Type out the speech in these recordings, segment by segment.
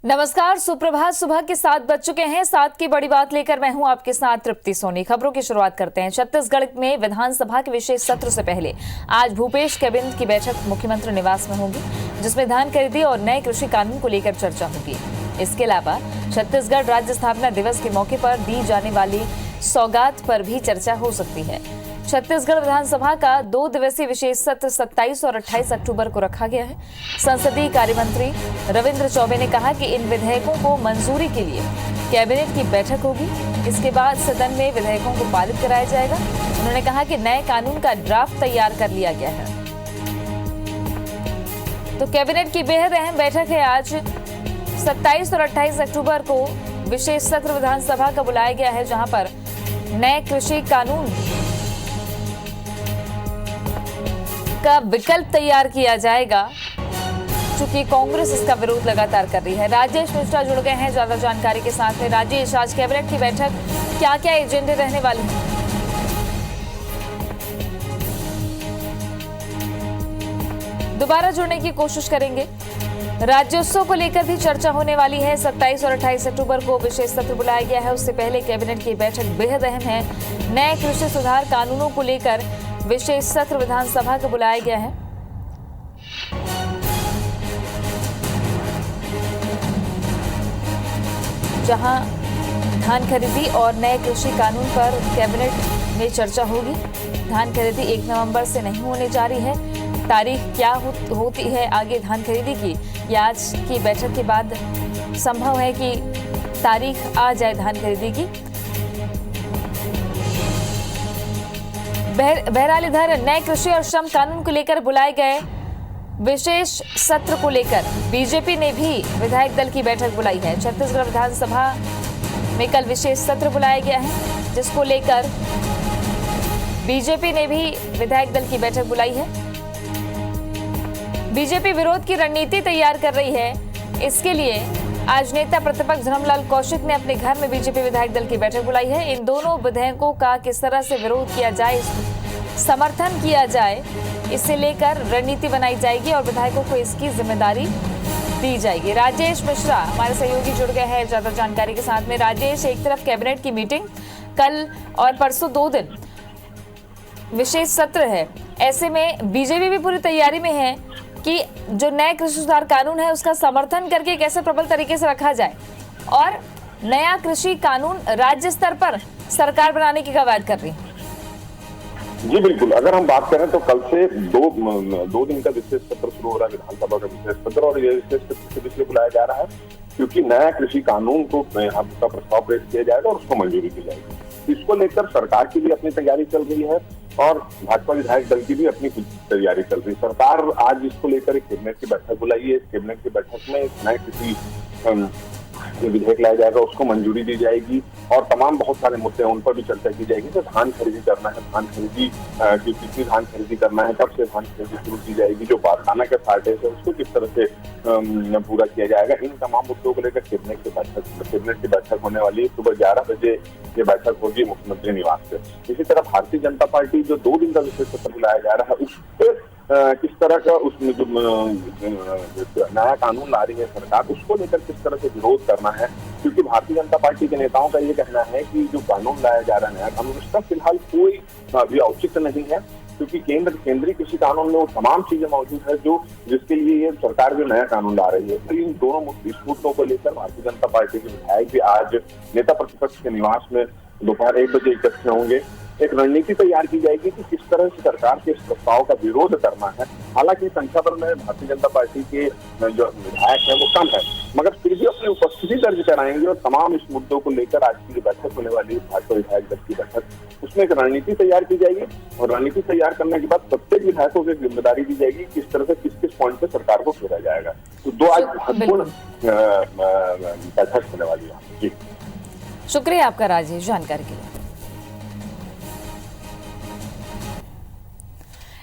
नमस्कार, सुप्रभात। सुबह के 7 बज चुके हैं। 7 की बड़ी बात लेकर मैं हूं आपके साथ तृप्ति सोनी। खबरों की शुरुआत करते हैं। छत्तीसगढ़ में विधानसभा के विशेष सत्र से पहले आज भूपेश कैबिनेट की बैठक मुख्यमंत्री निवास में होगी, जिसमें धान खरीदी और नए कृषि कानून को लेकर चर्चा होगी। इसके अलावा छत्तीसगढ़ राज्य स्थापना दिवस के मौके पर दी जाने वाली सौगात पर भी चर्चा हो सकती है। छत्तीसगढ़ विधानसभा का 2 दिवसीय विशेष सत्र 27 और 28 अक्टूबर को रखा गया है। संसदीय कार्य मंत्री रविंद्र चौबे ने कहा कि इन विधेयकों को मंजूरी के लिए कैबिनेट की बैठक होगी। इसके बाद सदन में विधेयकों को पारित कराया जाएगा। उन्होंने कहा कि नए कानून का ड्राफ्ट तैयार कर लिया गया है। तो कैबिनेट की बेहद अहम बैठक है। आज 27 और 28 अक्टूबर को विशेष सत्र विधानसभा का बुलाया गया है, जहां पर नए कृषि कानून का विकल्प तैयार किया जाएगा, चूंकि कांग्रेस इसका विरोध लगातार कर रही है। राजेश मिश्रा जुड़ गए हैं ज्यादा जानकारी के साथ में। राजेश, आज कैबिनेट की बैठक क्या क्या एजेंडे रहने वाले हैं? दोबारा जुड़ने की कोशिश करेंगे। राज्योत्सव को लेकर भी चर्चा होने वाली है। 27 और 28 अक्टूबर को विशेष सत्र बुलाया गया है। उससे पहले कैबिनेट की बैठक बेहद अहम है। नए कृषि सुधार कानूनों को लेकर विशेष सत्र विधानसभा को बुलाया गया है। जहां धान खरीदी और नए कृषि कानून पर कैबिनेट में चर्चा होगी। धान खरीदी 1 नवंबर से नहीं होने जा रही है। तारीख क्या होती है आगे धान खरीदी की, या आज की बैठक के बाद संभव है कि तारीख आ जाए धान खरीदी की। बहरहाल इधर नए कृषि और श्रम कानून को लेकर बुलाए गए विशेष सत्र को लेकर बीजेपी ने भी विधायक दल की बैठक बुलाई है। छत्तीसगढ़ विधानसभा में कल विशेष सत्र बुलाया गया है, जिसको लेकर बीजेपी ने भी विधायक दल की बैठक बुलाई है। बीजेपी विरोध की रणनीति तैयार कर रही है। इसके लिए आज नेता प्रतिपक्ष धर्मलाल कौशिक ने अपने घर में बीजेपी विधायक दल की बैठक बुलाई है। इन दोनों विधेयकों का किस तरह से विरोध किया जाए, समर्थन किया जाए, इसे लेकर रणनीति बनाई जाएगी और विधायकों को इसकी जिम्मेदारी दी जाएगी। राजेश मिश्रा हमारे सहयोगी जुड़ गए हैं ज्यादा जानकारी के साथ में। राजेश, एक तरफ कैबिनेट की मीटिंग कल और परसों 2 दिन विशेष सत्र है, ऐसे में बीजेपी भी पूरी तैयारी में है कि जो नए कृषि सुधार कानून है उसका समर्थन करके कैसे प्रबल तरीके से रखा जाए और नया कृषि कानून राज्य स्तर पर सरकार बनाने की कवायद कर रही है। जी बिल्कुल, अगर हम बात करें तो कल से दो दिन का विशेष सत्र शुरू हो रहा है, विधानसभा का विशेष सत्र। और ये विशेष सत्र इसलिए बुलाया जा रहा है क्योंकि नया कृषि कानून को यहाँ का प्रस्ताव पेश किया जाएगा और उसको मंजूरी दी जाएगी। इसको लेकर सरकार की भी अपनी तैयारी चल रही है और भाजपा विधायक दल की भी अपनी तैयारी चल रही है। सरकार आज इसको लेकर एक कैबिनेट की बैठक बुलाई है। इस कैबिनेट की बैठक में नए कृषि विधेयक लाया जाएगा, उसको मंजूरी दी जाएगी और तमाम बहुत सारे मुद्दे उन पर भी चर्चा की जाएगी। तो धान खरीदी करना है, धान खरीदी कितनी धान खरीदी करना है, कब से धान खरीदी शुरू की जाएगी, जो बारदाना का शॉर्टेज है उसको किस तरह से पूरा किया जाएगा, इन तमाम मुद्दों को लेकर कैबिनेट की बैठक होने वाली है। सुबह 11 बजे ये बैठक होगी मुख्यमंत्री निवास से। इसी तरह भारतीय जनता पार्टी जो 2 दिन का विशेष सत्र बुलाया जा रहा है, उस पर किस तरह का उसमें जो नया कानून ला रही है सरकार, उसको लेकर किस तरह से विरोध करना है। क्योंकि भारतीय जनता पार्टी के नेताओं का ये कहना है कि जो कानून लाया जा रहा है नया कानून, उसका फिलहाल कोई भी औचित्य नहीं है, क्योंकि केंद्रीय कृषि कानून में वो तमाम चीजें मौजूद है जो जिसके लिए ये सरकार जो नया कानून ला रही है। तो इन दोनों मुद्दों को लेकर भारतीय जनता पार्टी के विधायक भी आज नेता प्रतिपक्ष के निवास में दोपहर 1 बजे इकट्ठे होंगे। एक रणनीति तैयार की जाएगी कि किस तरह से सरकार के इस प्रस्ताव का विरोध करना है। हालांकि संख्या बल में भारतीय जनता पार्टी के जो विधायक है वो कम है, मगर फिर भी अपनी उपस्थिति दर्ज कराएंगे और तमाम इस मुद्दों को लेकर आज की बैठक होने वाली है भाजपा विधायक दल की बैठक, उसमें एक रणनीति तैयार की जाएगी और रणनीति तैयार करने के बाद प्रत्येक विधायकों को जिम्मेदारी दी जाएगी किस तरह से किस पॉइंट पे सरकार को घेरा जाएगा। तो 2 आज महत्वपूर्ण बैठक होने वाली है। जी शुक्रिया आपका राजेश, जानकारी के लिए।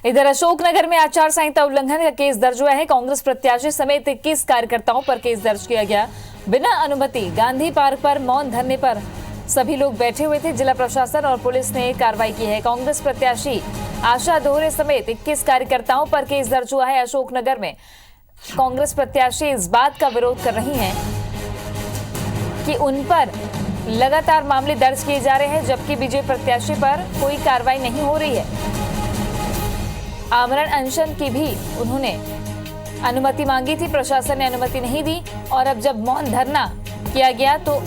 इधर अशोकनगर में आचार संहिता उल्लंघन का केस दर्ज हुआ है। कांग्रेस प्रत्याशी समेत 21 कार्यकर्ताओं पर केस दर्ज किया गया। बिना अनुमति गांधी पार्क पर मौन धरने पर सभी लोग बैठे हुए थे। जिला प्रशासन और पुलिस ने कार्रवाई की है। कांग्रेस प्रत्याशी आशा दोहरे समेत 21 कार्यकर्ताओं पर केस दर्ज हुआ है। अशोकनगर में कांग्रेस प्रत्याशी इस बात का विरोध कर रही हैं कि उन पर लगातार मामले दर्ज किए जा रहे हैं, जबकि बीजेपी प्रत्याशी पर कोई कार्रवाई नहीं हो रही है। आमरण अनशन की भी उन्होंने अनुमति मांगी थी, प्रशासन ने अनुमति नहीं दी और अब जब मौन धरना किया गया तो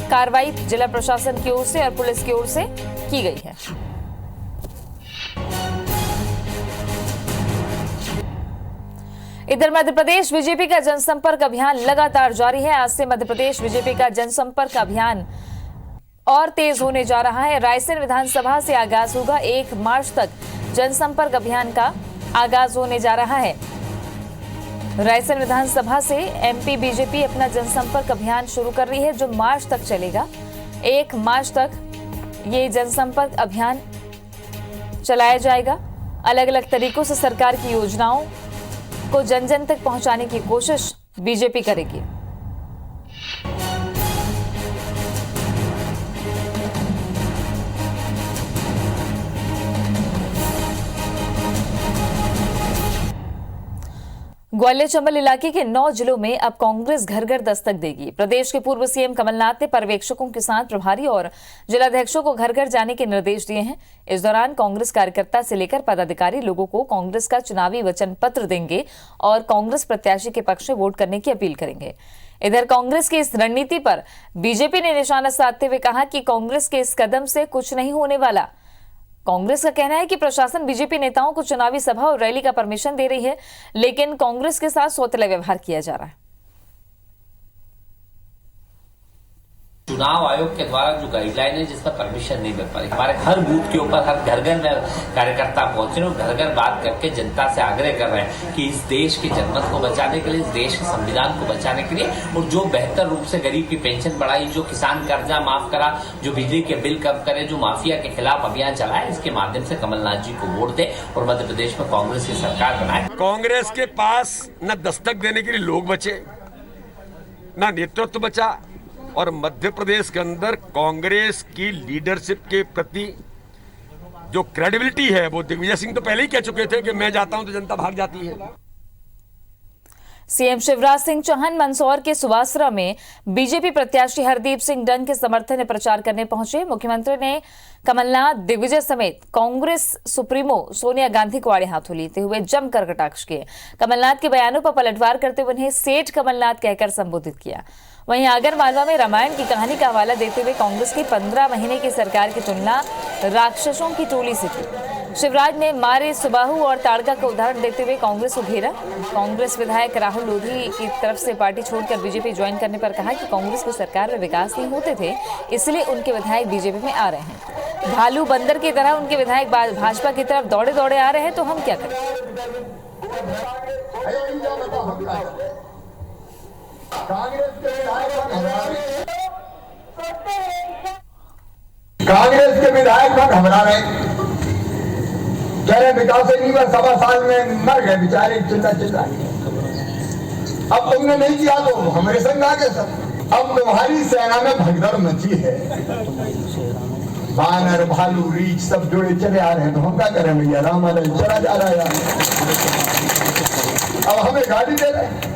कार्रवाई जिला प्रशासन की ओर से और पुलिस की ओर से की गई है। इधर मध्य प्रदेश बीजेपी का जनसंपर्क अभियान लगातार जारी है। आज से मध्य प्रदेश बीजेपी का जनसंपर्क अभियान और तेज होने जा रहा है। रायसेन विधानसभा से आगाज होगा। 1 मार्च तक जनसंपर्क अभियान का आगाज होने जा रहा है। रायसेन विधानसभा से एमपी बीजेपी अपना जनसंपर्क अभियान शुरू कर रही है, जो मार्च तक चलेगा। 1 मार्च तक ये जनसंपर्क अभियान चलाया जाएगा। अलग अलग तरीकों से सरकार की योजनाओं को जन जन तक पहुंचाने की कोशिश बीजेपी करेगी। ग्वालियर चंबल इलाके के 9 जिलों में अब कांग्रेस घर घर दस्तक देगी। प्रदेश के पूर्व सीएम कमलनाथ ने पर्यवेक्षकों के साथ प्रभारी और जिलाध्यक्षों को घर घर जाने के निर्देश दिए हैं। इस दौरान कांग्रेस कार्यकर्ता से लेकर पदाधिकारी लोगों को कांग्रेस का चुनावी वचन पत्र देंगे और कांग्रेस प्रत्याशी के पक्ष में वोट करने की अपील करेंगे। इधर कांग्रेस की इस रणनीति पर बीजेपी ने निशाना साधते हुए कहा कि कांग्रेस के इस कदम से कुछ नहीं होने वाला। कांग्रेस का कहना है कि प्रशासन बीजेपी नेताओं को चुनावी सभा और रैली का परमिशन दे रही है, लेकिन कांग्रेस के साथ सौतेला व्यवहार किया जा रहा है। चुनाव आयोग के द्वारा जो गाइडलाइन है जिसका परमिशन नहीं मिल पा रही। हमारे हर बूथ के ऊपर हर घर घर में कार्यकर्ता पहुंचे और घर घर बात करके जनता से आग्रह कर रहे हैं कि इस देश की जनमत को बचाने के लिए, इस देश के संविधान को बचाने के लिए और जो बेहतर रूप से गरीब की पेंशन बढ़ाई, जो किसान कर्जा माफ करा, जो बिजली के बिल कम करे, जो माफिया के खिलाफ अभियान चलाए, इसके माध्यम से कमलनाथ जी को वोट दे और मध्य प्रदेश में कांग्रेस की सरकार बनाए। कांग्रेस के पास न दस्तक देने के लिए लोग बचे, न नेतृत्व बचा और मध्य प्रदेश के अंदर कांग्रेस की लीडरशिप के प्रति जो क्रेडिबिलिटी है वो दिग्विजय सिंह तो पहले ही कह चुके थे कि मैं जाता हूं तो जनता भाग जाती है। सीएम शिवराज सिंह चौहान मंदसौर के सुवासरा में बीजेपी प्रत्याशी हरदीप सिंह डंग के समर्थन में प्रचार करने पहुंचे। मुख्यमंत्री ने कमलनाथ, दिग्विजय समेत कांग्रेस सुप्रीमो सोनिया गांधी को आड़े हाथों लेते हुए जमकर कटाक्ष किए। कमलनाथ के बयानों पर पलटवार करते हुए उन्हें सेठ कमलनाथ कहकर संबोधित किया। वहीं आगर मालवा में रामायण की कहानी का हवाला देते हुए कांग्रेस की 15 महीने की सरकार की तुलना राक्षसों की टोली से की। शिवराज ने मारे सुबाहु और ताड़का का उदाहरण देते हुए कांग्रेस को घेरा। कांग्रेस विधायक राहुल लोधी की तरफ से पार्टी छोड़कर बीजेपी ज्वाइन करने पर कहा कि कांग्रेस की सरकार में विकास नहीं होते थे, इसलिए उनके विधायक बीजेपी में आ रहे हैं। भालू बंदर की तरह उनके विधायक भाजपा की तरफ दौड़े दौड़े आ रहे हैं, तो हम क्या करें। कांग्रेस के विधायक पर घबरा रहे, कह रहे विकास नहीं हुआ, 1.25 साल में मर गए बेचारे, चिल्ला चिल्ला। अब तुमने नहीं किया तो हमारे संग आ गए सब। अब तुम्हारी सेना में भगदड़ मची है, बानर भालू रीछ सब जोड़े चले आ रहे हैं, तो हम क्या करें भैया, राम चला जा रहा है, अब हमें गाली दे रहे हैं।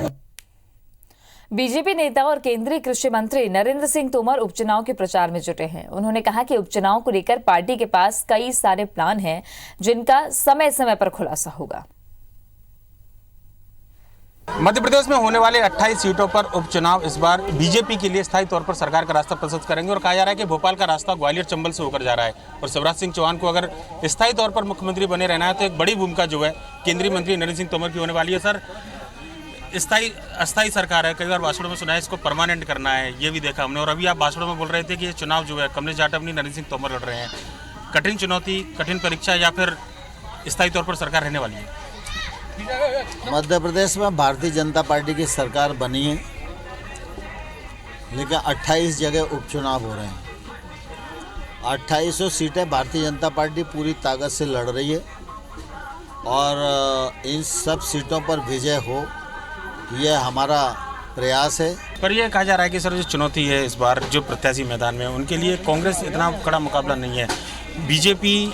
बीजेपी नेता और केंद्रीय कृषि मंत्री नरेंद्र सिंह तोमर उपचुनाव के प्रचार में जुटे हैं। उन्होंने कहा कि उपचुनाव को लेकर पार्टी के पास कई सारे प्लान हैं, जिनका समय समय पर खुलासा होगा। मध्य प्रदेश में होने वाले 28 सीटों पर उपचुनाव इस बार बीजेपी के लिए स्थायी तौर पर सरकार का रास्ता प्रशस्त करेंगे और कहा जा रहा है कि भोपाल का रास्ता ग्वालियर चंबल से होकर जा रहा है और शिवराज सिंह चौहान को अगर स्थायी तौर पर मुख्यमंत्री बने रहना है तो एक बड़ी भूमिका जो है केंद्रीय मंत्री नरेंद्र सिंह तोमर की होने वाली है। सर, अस्थायी सरकार है, कई बार भाषणों में सुना है इसको परमानेंट करना है, ये भी देखा हमने, और अभी आप भाषणों में बोल रहे थे कि ये चुनाव जो है कमलेश जाटव नरेंद्र सिंह तोमर लड़ रहे हैं। कठिन चुनौती, कठिन परीक्षा या फिर स्थायी तौर पर सरकार रहने वाली है? मध्य प्रदेश में भारतीय जनता पार्टी की सरकार बनी है, लेकिन 28 जगह उपचुनाव हो रहे हैं। 2800 सीटें भारतीय जनता पार्टी पूरी ताकत से लड़ रही है और इन सब सीटों पर विजय हो, यह हमारा प्रयास है। पर यह कहा जा रहा है कि सर जो चुनौती है इस बार जो प्रत्याशी मैदान में, उनके लिए कांग्रेस इतना कड़ा मुकाबला नहीं है। बीजेपी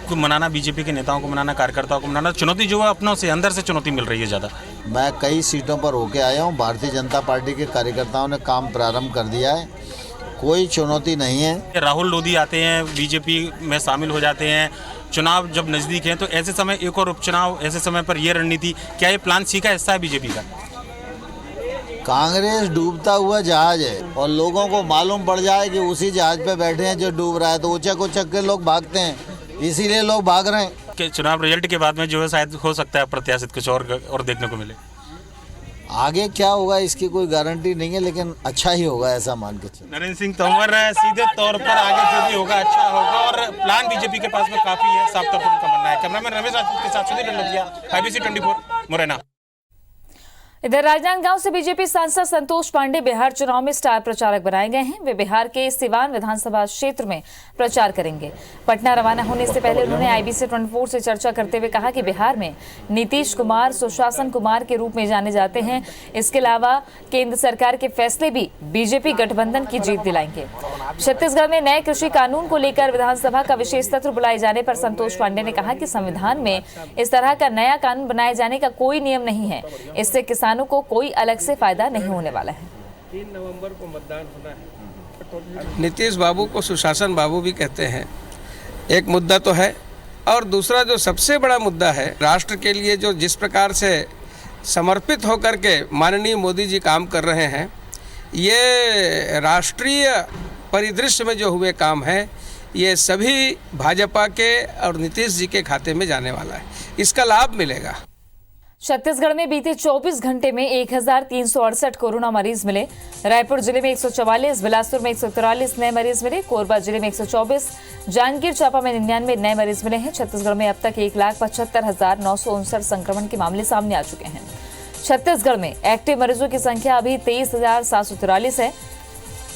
को मनाना, बीजेपी के नेताओं को मनाना, कार्यकर्ताओं को मनाना, चुनौती जो है अपनों से अंदर से चुनौती मिल रही है ज़्यादा। मैं कई सीटों पर होके आया हूँ। भारतीय जनता पार्टी के कार्यकर्ताओं ने काम प्रारंभ कर दिया है, कोई चुनौती नहीं है। राहुल लोधी आते हैं, बीजेपी में शामिल हो जाते हैं, चुनाव जब नज़दीक हैं तो ऐसे समय एक और उपचुनाव, ऐसे समय पर ये रणनीति, क्या ये प्लान सीखा हिस्सा है बीजेपी का? कांग्रेस डूबता हुआ जहाज है और लोगों को मालूम पड़ जाए कि उसी जहाज पे बैठे हैं जो डूब रहा है, तो ऊंचा को चक के लोग भागते हैं, इसीलिए लोग भाग रहे हैं। कि चुनाव रिजल्ट के बाद में जो है शायद हो सकता है प्रत्याशित कुछ और देखने को मिले। आगे क्या होगा इसकी कोई गारंटी नहीं है, लेकिन अच्छा ही होगा ऐसा मान के चलो। नरेंद्र सिंह तोमर सीधे तौर पर आगे जो भी होगा अच्छा होगा और प्लान बीजेपी के पास में काफी है, साफ तौर पर उनका मानना है। कैमरामैन रमेश राजपूत के साथ सुधीर डंडोतिया, IBC 24 मुरैना। इधर राजनांदगांव से बीजेपी सांसद संतोष पांडे बिहार चुनाव में स्टार प्रचारक बनाए गए हैं। वे बिहार के सिवान विधानसभा क्षेत्र में प्रचार करेंगे। पटना रवाना होने से पहले उन्होंने IBC 24 से चर्चा करते हुए कहा कि बिहार में नीतीश कुमार सुशासन कुमार के रूप में जाने जाते हैं। इसके अलावा केंद्र सरकार के फैसले भी बीजेपी गठबंधन की जीत दिलाएंगे। छत्तीसगढ़ में नए कृषि कानून को लेकर विधानसभा का विशेष सत्र बुलाए जाने पर संतोष पांडे ने कहा कि संविधान में इस तरह का नया कानून बनाए जाने का कोई नियम नहीं है, इससे किसानों को कोई अलग से फायदा नहीं होने वाला है। 3 नवंबर को मतदान होना है। नीतीश बाबू को सुशासन बाबू भी कहते हैं, एक मुद्दा तो है। और दूसरा जो सबसे बड़ा मुद्दा है, राष्ट्र के लिए जो जिस प्रकार से समर्पित होकर के माननीय मोदी जी काम कर रहे हैं, ये राष्ट्रीय परिदृश्य में जो हुए काम है, ये सभी भाजपा के और नीतीश जी के खाते में जाने वाला है, इसका लाभ मिलेगा। छत्तीसगढ़ में बीते 24 घंटे में 1368 कोरोना मरीज मिले। रायपुर जिले में 144, बिलासपुर में 143 नए मरीज मिले, कोरबा जिले में 124, जांजगीर चांपा में 99 नए मरीज मिले हैं। छत्तीसगढ़ में अब तक 1,75,959 संक्रमण के मामले सामने आ चुके हैं। छत्तीसगढ़ में एक्टिव मरीजों की संख्या अभी 23,743 है।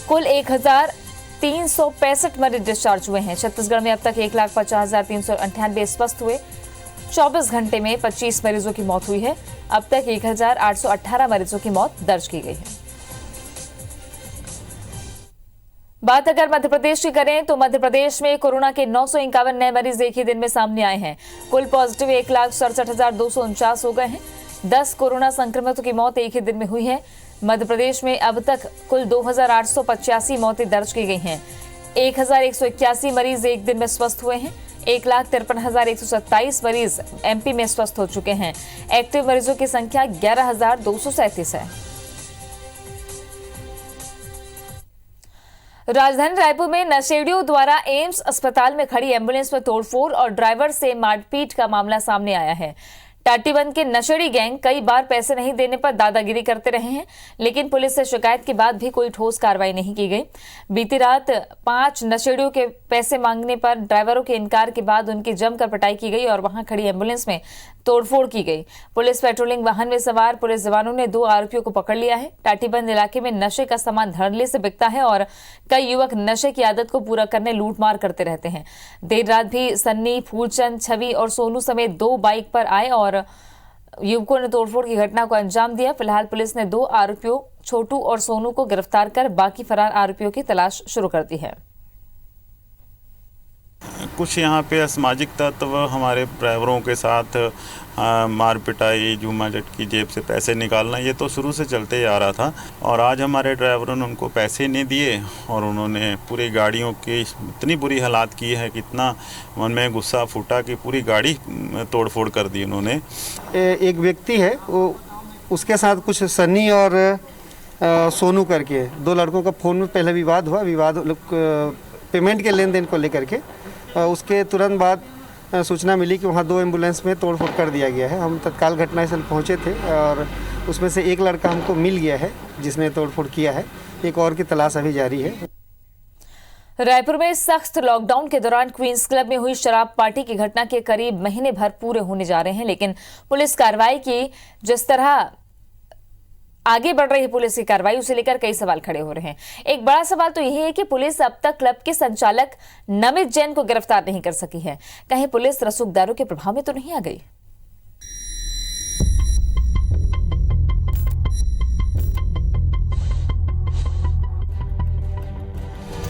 कुल 1,365 मरीज डिस्चार्ज हुए हैं। छत्तीसगढ़ में अब तक 1,50,398 स्वस्थ हुए। 24 घंटे में 25 मरीजों की मौत हुई है। अब तक 1,818 मरीजों की मौत दर्ज की गई है। बात अगर मध्य प्रदेश की करें तो मध्य प्रदेश में कोरोना के 951 नए मरीज एक ही दिन में सामने आए हैं। कुल पॉजिटिव 1,67,249 हो गए हैं। 10 कोरोना संक्रमितों की मौत एक ही दिन में हुई है। मध्य प्रदेश में अब तक कुल 2,885 मौतें दर्ज की गई हैं। 1,181 मरीज एक दिन में स्वस्थ हुए हैं। 1,53,127 मरीज MP में स्वस्थ हो चुके हैं। एक्टिव मरीजों की संख्या 11,237 है। राजधानी रायपुर में नशेड़ियों द्वारा एम्स अस्पताल में खड़ी एम्बुलेंस में तोड़फोड़ और ड्राइवर से मारपीट का मामला सामने आया है। टाटीबंद के नशेड़ी गैंग कई बार पैसे नहीं देने पर दादागिरी करते रहे हैं, लेकिन पुलिस से शिकायत के बाद भी कोई ठोस कार्रवाई नहीं की गई। बीती रात 5 नशेड़ियों के पैसे मांगने पर ड्राइवरों के इनकार के बाद उनकी जमकर पिटाई की गई और वहां खड़ी एम्बुलेंस में तोड़फोड़ की गई। पुलिस पेट्रोलिंग वाहन में सवार पुलिस जवानों ने 2 आरोपियों को पकड़ लिया है। टाटीबंद इलाके में नशे का सामान धड़ल्ले से बिकता है और कई युवक नशे की आदत को पूरा करने लूटमार करते रहते हैं। देर रात भी सन्नी, फूलचंद, छवि और सोनू समेत 2 बाइक पर आए और युवकों ने तोड़फोड़ की घटना को अंजाम दिया। फिलहाल पुलिस ने 2 आरोपियों छोटू और सोनू को गिरफ्तार कर बाकी फरार आरोपियों की तलाश शुरू कर दी है। कुछ यहाँ पे असामाजिक तत्व हमारे ड्राइवरों के साथ मार पिटाई, जूमा झटकी, जेब से पैसे निकालना, ये तो शुरू से चलते ही आ रहा था। और आज हमारे ड्राइवरों ने उनको पैसे नहीं दिए और उन्होंने पूरी गाड़ियों की इतनी बुरी हालात की है कि इतना मन में गुस्सा फूटा कि पूरी गाड़ी तोड़फोड़ कर दी उन्होंने। एक व्यक्ति है, वो उसके साथ कुछ सन्नी और सोनू करके 2 लड़कों का फ़ोन में पहले विवाद हुआ। विवाद पेमेंट के लेन देन को लेकर के उसके तुरंत बाद सूचना मिली कि वहाँ 2 एम्बुलेंस में तोड़फोड़ कर दिया गया है। हम तत्काल घटनास्थल पहुँचे थे और उसमें से एक लड़का हमको मिल गया है जिसने तोड़फोड़ किया है। एक और की तलाश अभी जारी है। रायपुर में सख्त लॉकडाउन के दौरान क्वींस क्लब में हुई शराब पार्टी की घटना के करीब महीने भर पूरे होने जा रहे हैं, लेकिन पुलिस कार्रवाई की जिस तरह आगे बढ़ रही पुलिस की कार्रवाई उसे लेकर कई सवाल खड़े हो रहे हैं। एक बड़ा सवाल तो यही है कि पुलिस अब तक क्लब के संचालक नमित जैन को गिरफ्तार नहीं कर सकी है। कहीं पुलिस रसूखदारों के प्रभाव में तो नहीं आ गई?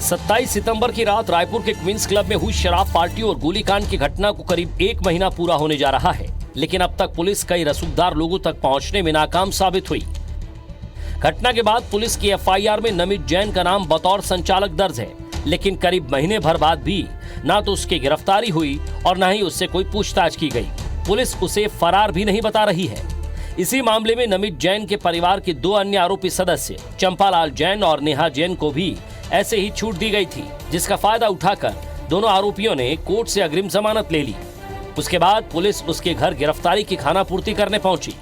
सत्ताईस सितंबर की रात रायपुर के क्वींस क्लब में हुई शराब पार्टी और गोलीकांड की घटना को करीब 1 महीना पूरा होने जा रहा है, लेकिन अब तक पुलिस कई रसूखदार लोगों तक पहुंचने में नाकाम साबित हुई। घटना के बाद पुलिस की एफआईआर में नमित जैन का नाम बतौर संचालक दर्ज है, लेकिन करीब महीने भर बाद भी ना तो उसकी गिरफ्तारी हुई और न ही उससे कोई पूछताछ की गई। पुलिस उसे फरार भी नहीं बता रही है। इसी मामले में नमित जैन के परिवार के 2 अन्य आरोपी सदस्य चंपालाल जैन और नेहा जैन को भी ऐसे ही छूट दी गई थी, जिसका फायदा उठाकर दोनों आरोपियों ने कोर्ट से अग्रिम जमानत ले ली। उसके बाद पुलिस उसके घर गिरफ्तारी की खानापूर्ति करने पहुंची।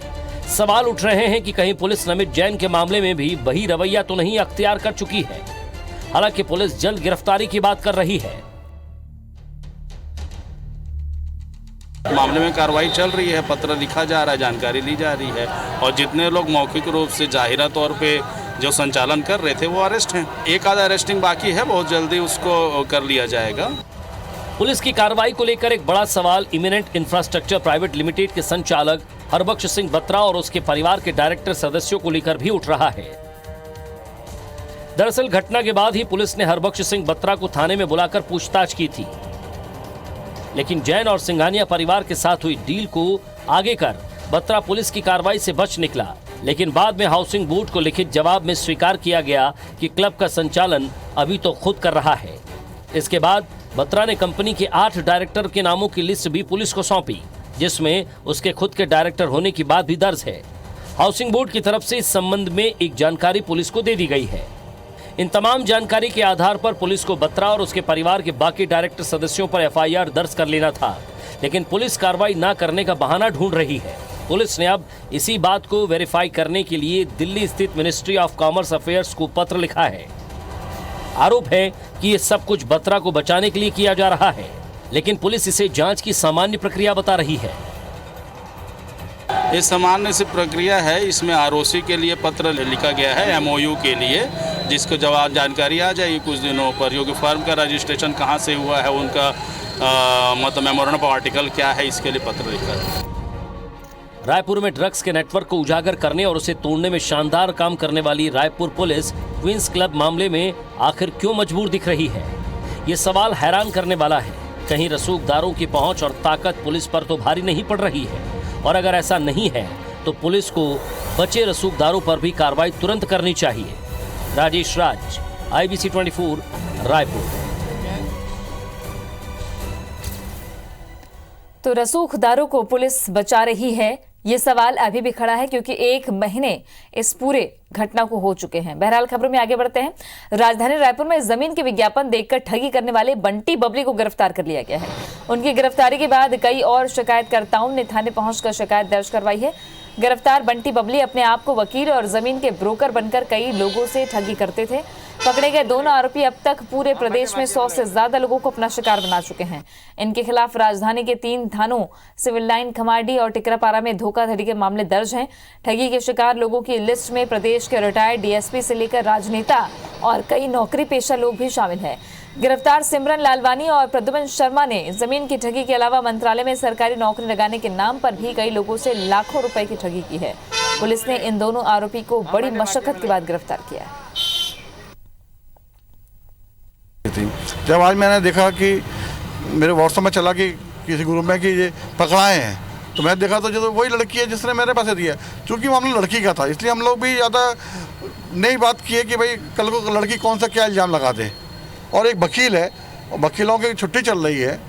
सवाल उठ रहे हैं कि कहीं पुलिस नमित जैन के मामले में भी वही रवैया तो नहीं अख्तियार कर चुकी है। हालांकि पुलिस जल्द गिरफ्तारी की बात कर रही है। मामले में कार्रवाई चल रही है, पत्र लिखा जा रहा है, जानकारी ली जा रही है और जितने लोग मौखिक रूप से जाहिरा तौर पे जो संचालन कर रहे थे वो अरेस्ट हैं। एक आधा अरेस्टिंग बाकी है, बहुत जल्दी उसको कर लिया जाएगा। पुलिस की कार्रवाई को लेकर एक बड़ा सवाल इमिनेंट इंफ्रास्ट्रक्चर प्राइवेट लिमिटेड के संचालक हरबख्श सिंह बत्रा और उसके परिवार के डायरेक्टर सदस्यों को लेकर भी उठ रहा है। दरअसल घटना के बाद ही पुलिस ने हरबख्श सिंह बत्रा को थाने में बुलाकर पूछताछ की थी, लेकिन जैन और सिंघानिया परिवार के साथ हुई डील को आगे कर बत्रा पुलिस की कार्रवाई से बच निकला। लेकिन बाद में हाउसिंग बोर्ड को लिखित जवाब में स्वीकार किया गया कि क्लब का संचालन अभी तो खुद कर रहा है। इसके बाद बत्रा ने कंपनी के 8 डायरेक्टर के नामों की लिस्ट भी पुलिस को सौंपी, जिसमें उसके खुद के डायरेक्टर होने की बात भी दर्ज है। हाउसिंग बोर्ड की तरफ से इस संबंध में एक जानकारी पुलिस को दे दी गई है। इन तमाम जानकारी के आधार पर पुलिस को बत्रा और उसके परिवार के बाकी डायरेक्टर सदस्यों पर एफआईआर दर्ज कर लेना था, लेकिन पुलिस कार्रवाई न करने का बहाना ढूंढ रही है। पुलिस ने अब इसी बात को वेरीफाई करने के लिए दिल्ली स्थित मिनिस्ट्री ऑफ कॉमर्स अफेयर्स को पत्र लिखा है। आरोप है कि ये सब कुछ बत्रा को बचाने के लिए किया जा रहा है, लेकिन पुलिस इसे जांच की सामान्य प्रक्रिया बता रही है। ये सामान्य सी प्रक्रिया है, इसमें आरओसी के लिए पत्र लिखा गया है, एमओयू के लिए, जिसको जवाब जानकारी आ जाएगी कुछ दिनों पर। योगी फर्म का रजिस्ट्रेशन कहाँ से हुआ है, उनका मतलब मेमोरेंडम ऑफ आर्टिकल क्या है, इसके लिए पत्र लिखा है। रायपुर में ड्रग्स के नेटवर्क को उजागर करने और उसे तोड़ने में शानदार काम करने वाली रायपुर पुलिस क्वींस क्लब मामले में आखिर क्यों मजबूर दिख रही है, ये सवाल हैरान करने वाला है। कहीं रसूखदारों की पहुंच और ताकत पुलिस पर तो भारी नहीं पड़ रही है, और अगर ऐसा नहीं है तो पुलिस को बचे रसूखदारों पर भी कार्रवाई तुरंत करनी चाहिए। राजेश राज, IBC 24, रायपुर। तो रसूखदारों को पुलिस बचा रही है, ये सवाल अभी भी खड़ा है, क्योंकि 1 महीने इस पूरे घटना को हो चुके हैं। बहरहाल खबरों में आगे बढ़ते हैं। राजधानी रायपुर में जमीन के विज्ञापन देखकर ठगी करने वाले बंटी बबली को गिरफ्तार कर लिया गया है। उनकी गिरफ्तारी के बाद कई और शिकायतकर्ताओं ने थाने पहुंचकर शिकायत दर्ज करवाई है। गिरफ्तार बंटी बबली अपने आप को वकील और जमीन के ब्रोकर बनकर कई लोगों से ठगी करते थे। पकड़े गए दोनों आरोपी अब तक पूरे प्रदेश में 100 से ज्यादा लोगों को अपना शिकार बना चुके हैं। इनके खिलाफ राजधानी के 3 थानों सिविल लाइन, खमाडी और टिकरापारा में धोखाधड़ी के मामले दर्ज हैं। ठगी के शिकार लोगों की लिस्ट में प्रदेश के रिटायर्ड DSP से लेकर राजनेता और कई नौकरी पेशा लोग भी शामिल हैं। गिरफ्तार सिमरन लालवानी और प्रद्युमन शर्मा ने जमीन की ठगी के अलावा मंत्रालय में सरकारी नौकरी लगाने के नाम पर भी कई लोगों से लाखों रुपए की ठगी की है। पुलिस ने इन दोनों आरोपी को बड़ी मशक्कत के बाद गिरफ्तार किया है। जब आज मैंने देखा कि मेरे व्हाट्सएप में चला कि किसी ग्रुप में कि ये पकड़ाए हैं, तो मैं देखा तो जो वही लड़की है जिसने मेरे पैसे दिए। चूँकि मामला लड़की का था, इसलिए हम लोग भी ज़्यादा नई बात की है कि भाई कल को लड़की कौन सा क्या इल्ज़ाम लगा दे। और एक वकील है, और वकीलों की छुट्टी चल रही है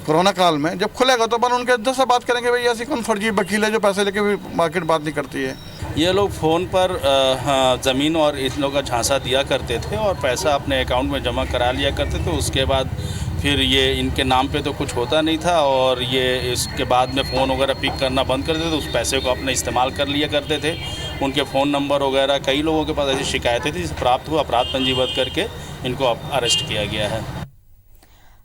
कोरोना काल में, जब खुलेगा तो अपन उनके अध्यक्ष से बात करेंगे भाई ऐसी कौन फर्जी वकील है जो पैसे लेके भी मार्केट बात नहीं करती है। ये लोग फ़ोन पर ज़मीन और इन लोगों का झांसा दिया करते थे और पैसा अपने अकाउंट में जमा करा लिया करते थे। उसके बाद फिर ये इनके नाम पे तो कुछ होता नहीं था और ये इसके बाद में फ़ोन वगैरह पिक करना बंद कर देते थे। उस पैसे को अपने इस्तेमाल कर लिया करते थे। उनके फ़ोन नंबर वगैरह कई लोगों के पास ऐसी शिकायतें थी, जिसे प्राप्त हुआ, अपराध पंजीबद्ध करके इनको अरेस्ट किया गया है।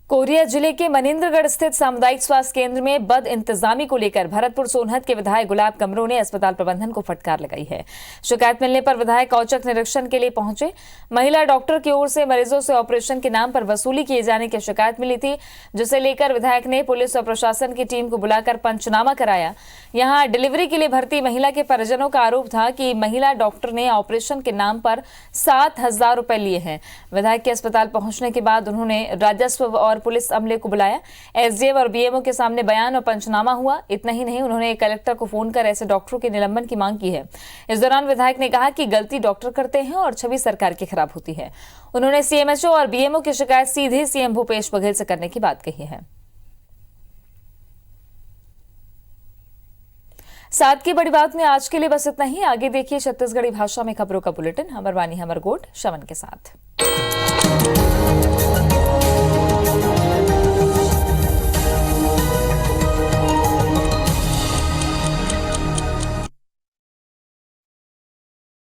कोरिया जिले के मनेंद्रगढ़ स्थित सामुदायिक स्वास्थ्य केंद्र में बद इंतजामी को लेकर भरतपुर सोनहत के विधायक गुलाब कमरों ने अस्पताल प्रबंधन को फटकार लगाई है। शिकायत मिलने पर विधायक औचक निरीक्षण के लिए पहुंचे। महिला डॉक्टर की ओर से मरीजों से ऑपरेशन के नाम पर वसूली किए जाने की शिकायत मिली थी, जिसे लेकर विधायक ने पुलिस और प्रशासन की टीम को बुलाकर पंचनामा कराया। यहां डिलीवरी के लिए भर्ती महिला के परिजनों का आरोप था कि महिला डॉक्टर ने ऑपरेशन के नाम पर 7,000 रुपए लिए हैं। विधायक के अस्पताल पहुंचने के बाद उन्होंने राजस्व और और पुलिस अमले को बुलाया। एसडीएम और बीएमओ के सामने बयान और पंचनामा हुआ। इतना ही नहीं, उन्होंने कलेक्टर को फोन कर ऐसे डॉक्टरों के निलंबन की मांग की है। इस दौरान विधायक ने कहा कि गलती डॉक्टर करते हैं और छवि सरकार की खराब होती है। उन्होंने सीएमएचओ और बीएमओ की शिकायत सीधे सीएम भूपेश बघेल से करने की बात कही है। साथ की बड़ी बात में आज के लिए बस इतना ही। आगे देखिए छत्तीसगढ़ी भाषा में खबरों का बुलेटिन। हमर वानी हमर गोट श्रवण के साथ।